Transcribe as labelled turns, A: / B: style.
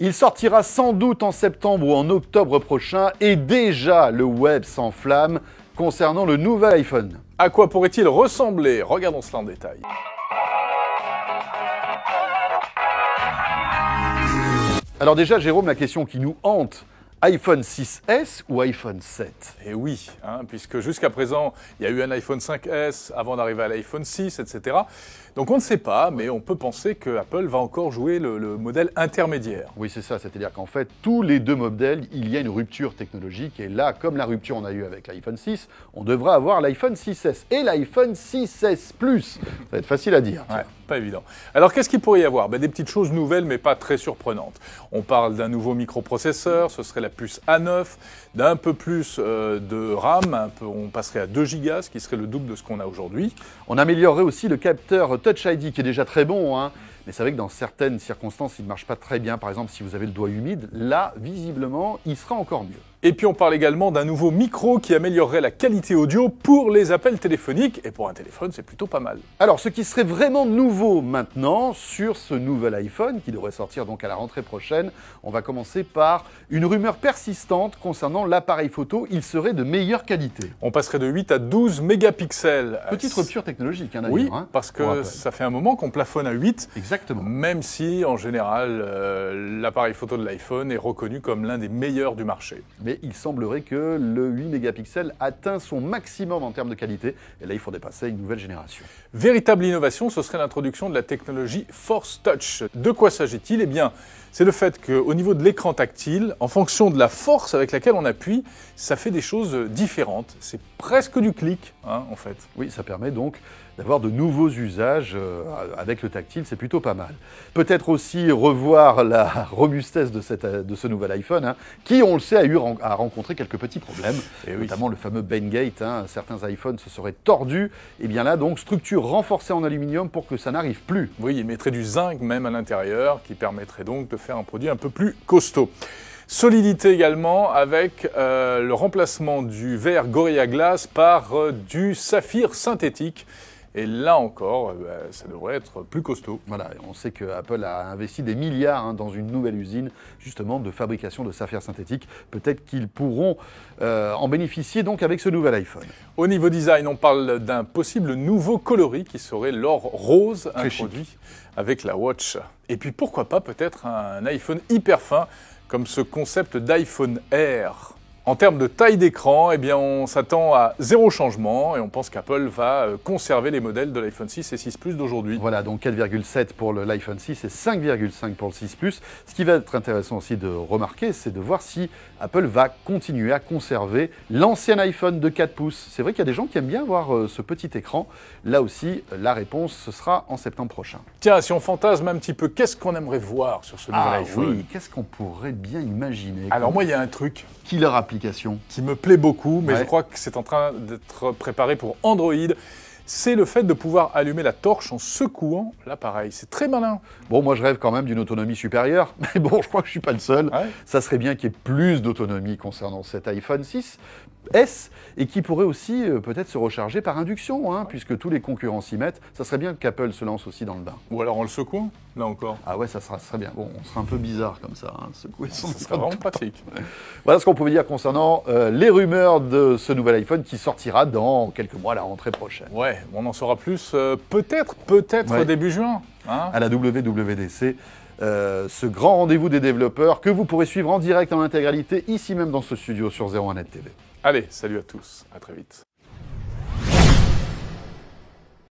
A: Il sortira sans doute en septembre ou en octobre prochain et déjà le web s'enflamme concernant le nouvel iPhone.
B: À quoi pourrait-il ressembler? Regardons cela en détail.
A: Alors déjà, Jérôme, la question qui nous hante, iPhone 6S ou iPhone 7?
B: Et oui, puisque jusqu'à présent, il y a eu un iPhone 5S avant d'arriver à l'iPhone 6, etc. Donc on ne sait pas, mais on peut penser que Apple va encore jouer le modèle intermédiaire.
A: Oui, c'est ça, c'est-à-dire qu'en fait, tous les deux modèles, il y a une rupture technologique, et là, comme la rupture on a eu avec l'iPhone 6, on devra avoir l'iPhone 6S et l'iPhone 6S Plus. Ça va être facile à dire.
B: Ouais, pas évident. Alors qu'est-ce qu'il pourrait y avoir? Des petites choses nouvelles, mais pas très surprenantes. On parle d'un nouveau microprocesseur, ce serait la puce A9, d'un peu plus de RAM, on passerait à 2 Go, ce qui serait le double de ce qu'on a aujourd'hui.
A: On améliorerait aussi le capteur Touch ID, qui est déjà très bon, mais c'est vrai que dans certaines circonstances, il ne marche pas très bien. Par exemple, si vous avez le doigt humide, là, visiblement, il sera encore mieux.
B: Et puis on parle également d'un nouveau micro qui améliorerait la qualité audio pour les appels téléphoniques. Et pour un téléphone, c'est plutôt pas mal.
A: Alors, ce qui serait vraiment nouveau maintenant sur ce nouvel iPhone, qui devrait sortir donc à la rentrée prochaine, on va commencer par une rumeur persistante concernant l'appareil photo. Il serait de meilleure qualité.
B: On passerait de 8 à 12 mégapixels.
A: Petite rupture technologique, d'ailleurs.
B: Oui, parce que ça fait un moment qu'on plafonne à 8.
A: Exactement.
B: Même si, en général, l'appareil photo de l'iPhone est reconnu comme l'un des meilleurs du marché.
A: Mais il semblerait que le 8 mégapixels atteint son maximum en termes de qualité. Et là, il faudrait passer à une nouvelle génération.
B: Véritable innovation, ce serait l'introduction de la technologie Force Touch. De quoi s'agit-il? Eh bien, c'est le fait qu'au niveau de l'écran tactile, en fonction de la force avec laquelle on appuie, ça fait des choses différentes. C'est presque du clic, en fait.
A: Oui, ça permet donc d'avoir de nouveaux usages avec le tactile, c'est plutôt pas mal. Peut-être aussi revoir la robustesse de ce nouvel iPhone, qui, on le sait, a rencontré quelques petits problèmes, notamment le fameux Bendgate. Certains iPhones se seraient tordus. Et bien là, donc, structure renforcée en aluminium pour que ça n'arrive plus.
B: Oui, il mettrait du zinc même à l'intérieur, qui permettrait donc de faire un produit un peu plus costaud. Solidité également avec le remplacement du verre Gorilla Glass par du saphir synthétique. Et là encore, ça devrait être plus costaud.
A: Voilà, on sait que Apple a investi des milliards dans une nouvelle usine justement de fabrication de saphir synthétique. Peut-être qu'ils pourront en bénéficier donc avec ce nouvel iPhone.
B: Au niveau design, on parle d'un possible nouveau coloris qui serait l'or rose introduit avec la Watch. Et puis pourquoi pas peut-être un iPhone hyper fin comme ce concept d'iPhone Air. En termes de taille d'écran, eh bien on s'attend à 0 changement et on pense qu'Apple va conserver les modèles de l'iPhone 6 et 6 Plus d'aujourd'hui.
A: Voilà, donc 4,7 pour l'iPhone 6 et 5,5 pour le 6 Plus. Ce qui va être intéressant aussi de remarquer, c'est de voir si Apple va continuer à conserver l'ancien iPhone de 4 pouces. C'est vrai qu'il y a des gens qui aiment bien voir ce petit écran. Là aussi, la réponse, ce sera en septembre prochain.
B: Tiens, si on fantasme un petit peu, qu'est-ce qu'on aimerait voir sur ce nouvel iPhone?
A: Oui, qu'est-ce qu'on pourrait bien imaginer?
B: Alors moi, il y a un truc
A: killer application
B: qui me plaît beaucoup, mais je crois que c'est en train d'être préparé pour Android. C'est le fait de pouvoir allumer la torche en secouant l'appareil. C'est très malin.
A: Bon, moi je rêve quand même d'une autonomie supérieure, mais bon, je crois que je ne suis pas le seul.
B: Ouais.
A: Ça serait bien qu'il y ait plus d'autonomie concernant cet iPhone 6S et qui pourrait aussi peut-être se recharger par induction, puisque tous les concurrents s'y mettent. Ça serait bien qu'Apple se lance aussi dans le bain.
B: Ou alors en le secouant, là encore.
A: Ah ouais, ça serait bien. Bon, on serait un peu bizarre comme ça, secouer son
B: C'est vraiment pratique.
A: Voilà ce qu'on pouvait dire concernant les rumeurs de ce nouvel iPhone qui sortira dans quelques mois à la rentrée prochaine.
B: Ouais, on en saura plus peut-être début juin.
A: À la WWDC, ce grand rendez-vous des développeurs que vous pourrez suivre en direct en intégralité ici même dans ce studio sur 01net TV.
B: Allez, salut à tous, à très vite.